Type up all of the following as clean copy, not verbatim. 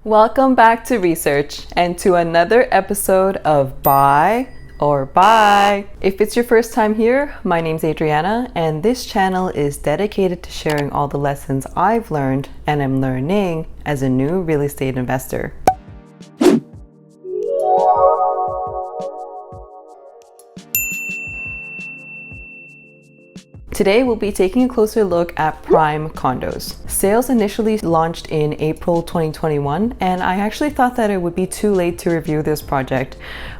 Welcome back to Research and to another episode of Buy or Buy. If it's your first time here, my name's Adriana and this channel is dedicated to sharing all the lessons I've learned and am learning as a new real estate investor. Today, we'll be taking a closer look at Prime Condos. Sales initially launched in April 2021, and I actually thought that it would be too late to review this project,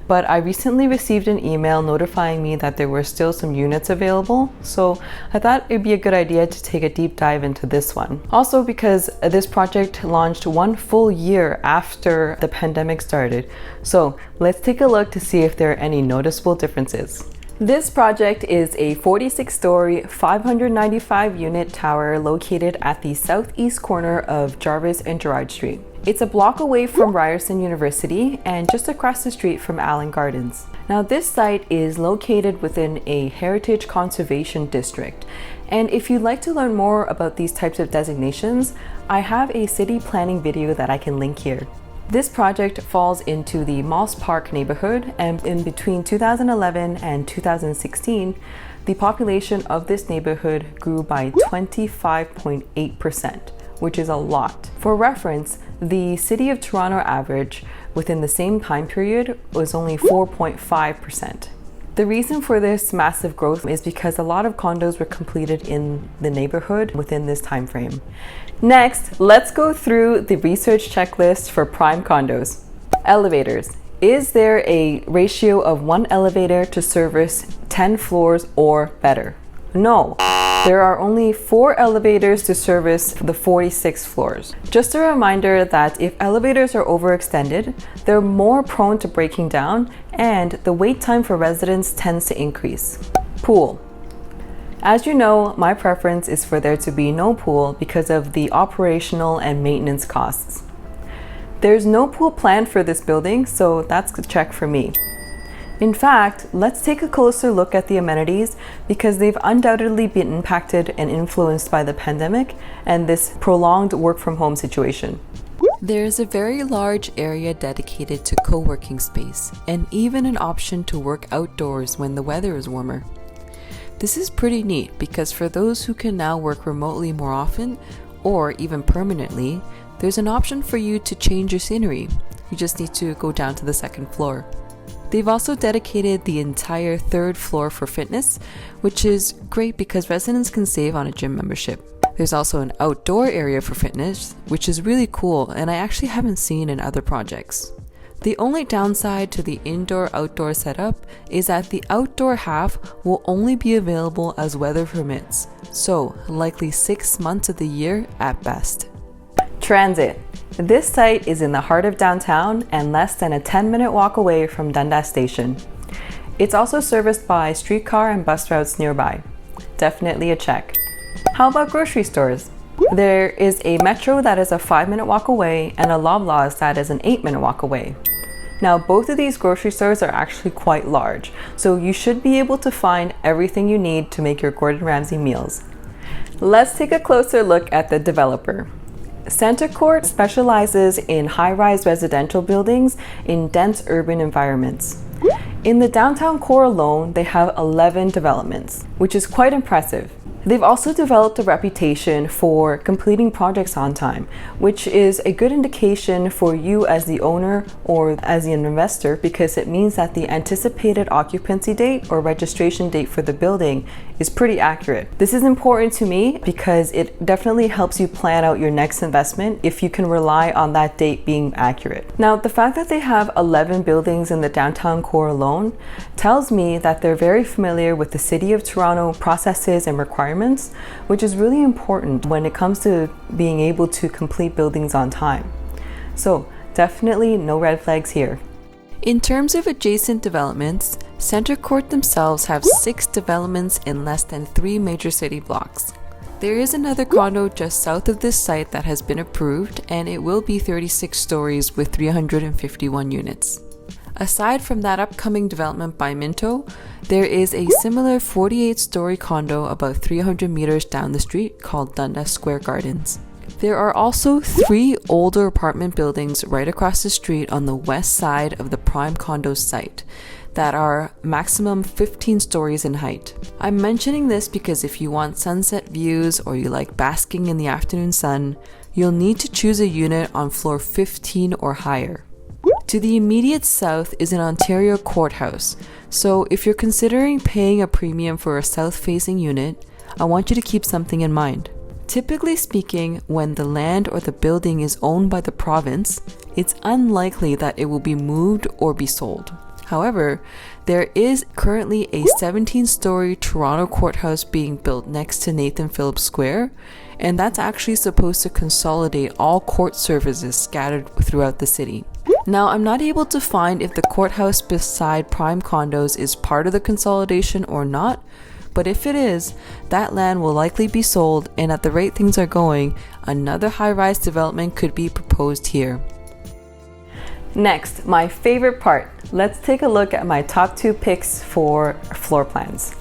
but I recently received an email notifying me that there were still some units available, so I thought it'd be a good idea to take a deep dive into this one. Also because this project launched 1 full year after the pandemic started, so let's take a look to see if there are any noticeable differences. This project is a 46-story, 595-unit tower located at the southeast corner of Jarvis and Gerrard Street. It's a block away from Ryerson University and just across the street from Allen Gardens. Now, this site is located within a heritage conservation district. And if you'd like to learn more about these types of designations, I have a city planning video that I can link here. This project falls into the Moss Park neighborhood, and in between 2011 and 2016, the population of this neighborhood grew by 25.8%, which is a lot. For reference, the City of Toronto average within the same time period was only 4.5%. The reason for this massive growth is because a lot of condos were completed in the neighborhood within this time frame. Next, let's go through the research checklist for Prime Condos. Elevators. Is there a ratio of 1 elevator to service 10 floors or better? No. There are only 4 elevators to service the 46 floors. Just a reminder that if elevators are overextended, they're more prone to breaking down and the wait time for residents tends to increase. Pool. As you know, my preference is for there to be no pool because of the operational and maintenance costs. There's no pool planned for this building, so that's a check for me. In fact, let's take a closer look at the amenities because they've undoubtedly been impacted and influenced by the pandemic and this prolonged work from home situation. There is a very large area dedicated to co-working space and even an option to work outdoors when the weather is warmer. This is pretty neat because for those who can now work remotely more often or even permanently, there's an option for you to change your scenery. You just need to go down to the 2nd floor. They've also dedicated the entire 3rd floor for fitness, which is great because residents can save on a gym membership. There's also an outdoor area for fitness, which is really cool and I actually haven't seen in other projects. The only downside to the indoor-outdoor setup is that the outdoor half will only be available as weather permits, so likely 6 months of the year at best. Transit. This site is in the heart of downtown and less than a 10-minute walk away from Dundas Station. It's also serviced by streetcar and bus routes nearby. Definitely a check. How about grocery stores? There is a Metro that is a 5-minute walk away and a Loblaws that is an 8-minute walk away. Now, both of these grocery stores are actually quite large, so you should be able to find everything you need to make your Gordon Ramsay meals. Let's take a closer look at the developer. CentreCourt specializes in high-rise residential buildings in dense urban environments. In the downtown core alone, they have 11 developments, which is quite impressive. They've also developed a reputation for completing projects on time, which is a good indication for you as the owner or as an investor because it means that the anticipated occupancy date or registration date for the building is pretty accurate. This is important to me because it definitely helps you plan out your next investment if you can rely on that date being accurate. Now, the fact that they have 11 buildings in the downtown core alone tells me that they're very familiar with the City of Toronto processes and requirements, which is really important when it comes to being able to complete buildings on time. So definitely no red flags here. In terms of adjacent developments, CentreCourt themselves have 6 developments in less than 3 major city blocks. There is another condo just south of this site that has been approved and it will be 36 stories with 351 units. Aside from that upcoming development by Minto, there is a similar 48-story condo about 300 meters down the street called Dundas Square Gardens. There are also 3 older apartment buildings right across the street on the west side of the Prime Condos site that are maximum 15 stories in height. I'm mentioning this because if you want sunset views or you like basking in the afternoon sun, you'll need to choose a unit on floor 15 or higher. To the immediate south is an Ontario courthouse, so if you're considering paying a premium for a south-facing unit, I want you to keep something in mind. Typically speaking, when the land or the building is owned by the province, it's unlikely that it will be moved or be sold. However, there is currently a 17-story Toronto courthouse being built next to Nathan Phillips Square, and that's actually supposed to consolidate all court services scattered throughout the city. Now, I'm not able to find if the courthouse beside Prime Condos is part of the consolidation or not, but if it is, that land will likely be sold, and at the rate things are going, another high-rise development could be proposed here. Next, my favorite part. Let's take a look at my top 2 picks for floor plans.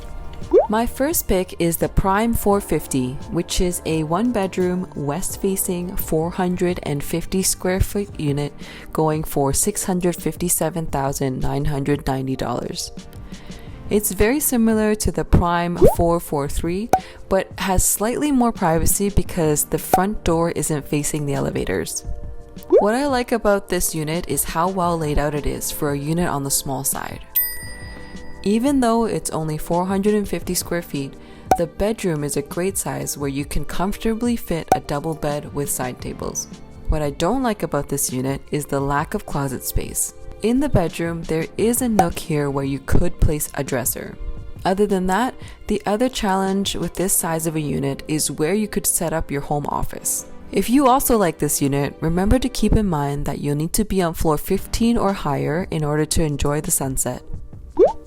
My first pick is the Prime 450, which is a 1-bedroom, west-facing, 450 square foot unit going for $657,990. It's very similar to the Prime 443, but has slightly more privacy because the front door isn't facing the elevators. What I like about this unit is how well laid out it is for a unit on the small side. Even though it's only 450 square feet, the bedroom is a great size where you can comfortably fit a double bed with side tables. What I don't like about this unit is the lack of closet space. In the bedroom, there is a nook here where you could place a dresser. Other than that, the other challenge with this size of a unit is where you could set up your home office. If you also like this unit, remember to keep in mind that you'll need to be on floor 15 or higher in order to enjoy the sunset.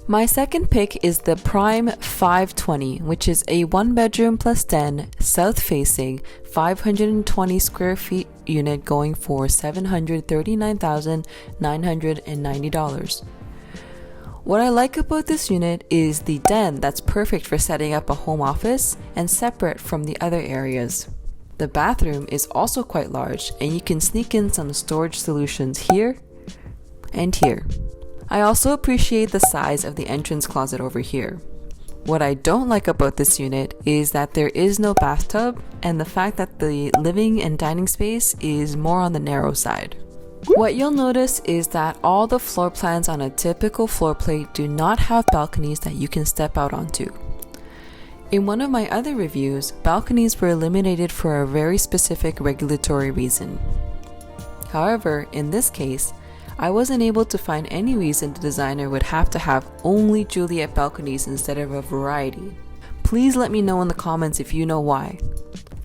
My second pick is the Prime 520, which is a 1-bedroom plus den, south-facing, 520 square feet unit going for $739,990. What I like about this unit is the den that's perfect for setting up a home office and separate from the other areas. The bathroom is also quite large, and you can sneak in some storage solutions here and here. I also appreciate the size of the entrance closet over here. What I don't like about this unit is that there is no bathtub, and the fact that the living and dining space is more on the narrow side. What you'll notice is that all the floor plans on a typical floor plate do not have balconies that you can step out onto. In one of my other reviews, balconies were eliminated for a very specific regulatory reason. However, in this case, I wasn't able to find any reason the designer would have to have only Juliet balconies instead of a variety. Please let me know in the comments if you know why.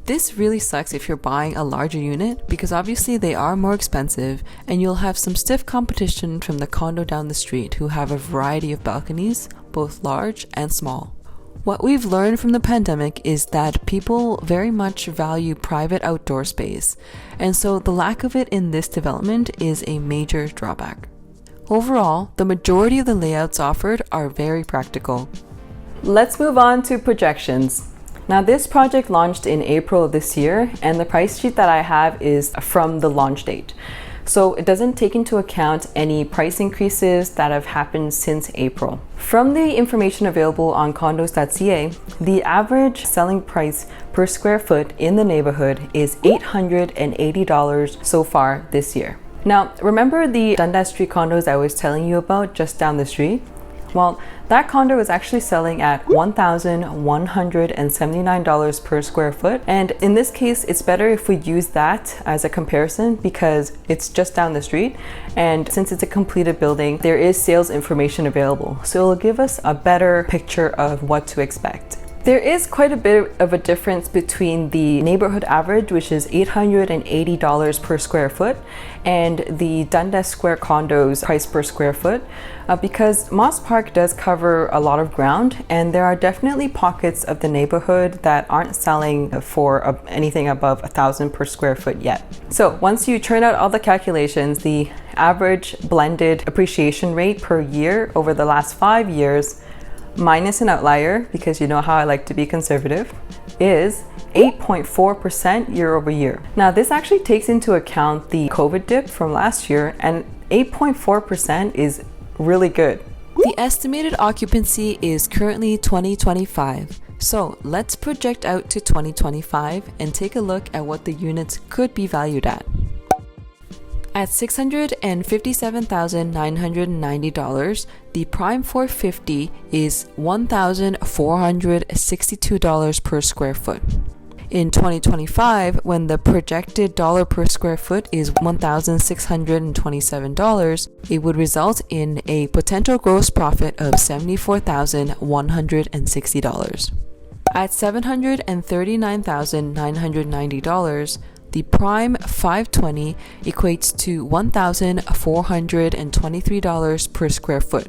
This really sucks if you're buying a larger unit because obviously they are more expensive and you'll have some stiff competition from the condo down the street who have a variety of balconies, both large and small. What we've learned from the pandemic is that people very much value private outdoor space, and so the lack of it in this development is a major drawback. Overall, the majority of the layouts offered are very practical. Let's move on to projections. Now, this project launched in April of this year, and the price sheet that I have is from the launch date. So it doesn't take into account any price increases that have happened since April. From the information available on condos.ca, the average selling price per square foot in the neighborhood is $880 so far this year. Now, remember the Dundas Street condos I was telling you about just down the street? Well, that condo is actually selling at $1,179 per square foot. And in this case, it's better if we use that as a comparison because it's just down the street. And since it's a completed building, there is sales information available. So it'll give us a better picture of what to expect. There is quite a bit of a difference between the neighborhood average, which is $880 per square foot, and the Dundas Square condos price per square foot, because Moss Park does cover a lot of ground, and there are definitely pockets of the neighborhood that aren't selling for anything above $1,000 per square foot yet. So once you churn out all the calculations, the average blended appreciation rate per year over the last 5 years minus an outlier, because you know how I like to be conservative, is 8.4% year over year. Now, this actually takes into account the COVID dip from last year, and 8.4% is really good. The estimated occupancy is currently 2025. So let's project out to 2025 and take a look at what the units could be valued at. At $657,990, the Prime 450 is $1,462 per square foot. In 2025, when the projected dollar per square foot is $1,627, it would result in a potential gross profit of $74,160. At $739,990, the Prime 520 equates to $1,423 per square foot.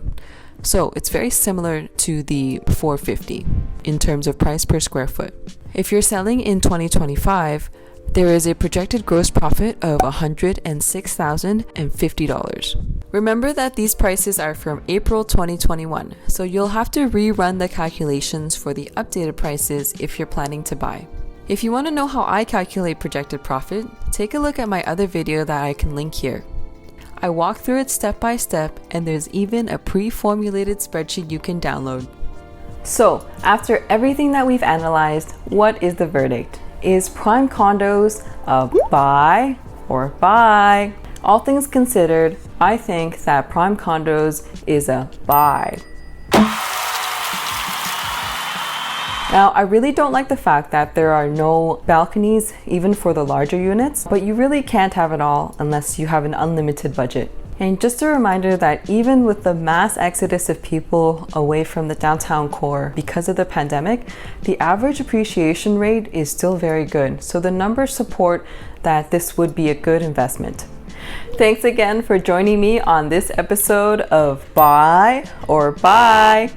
So it's very similar to the 450 in terms of price per square foot. If you're selling in 2025, there is a projected gross profit of $106,050. Remember that these prices are from April 2021, so you'll have to rerun the calculations for the updated prices if you're planning to buy. If you want to know how I calculate projected profit, take a look at my other video that I can link here. I walk through it step by step, and there's even a pre-formulated spreadsheet you can download. So, after everything that we've analyzed, what is the verdict? Is Prime Condos a buy or buy? All things considered, I think that Prime Condos is a buy. Now, I really don't like the fact that there are no balconies, even for the larger units, but you really can't have it all unless you have an unlimited budget. And just a reminder that even with the mass exodus of people away from the downtown core because of the pandemic, the average appreciation rate is still very good. So the numbers support that this would be a good investment. Thanks again for joining me on this episode of Buy or Buy.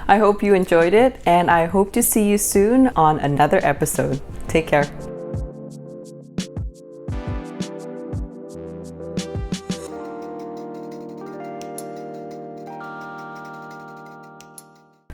I hope you enjoyed it, and I hope to see you soon on another episode. Take care.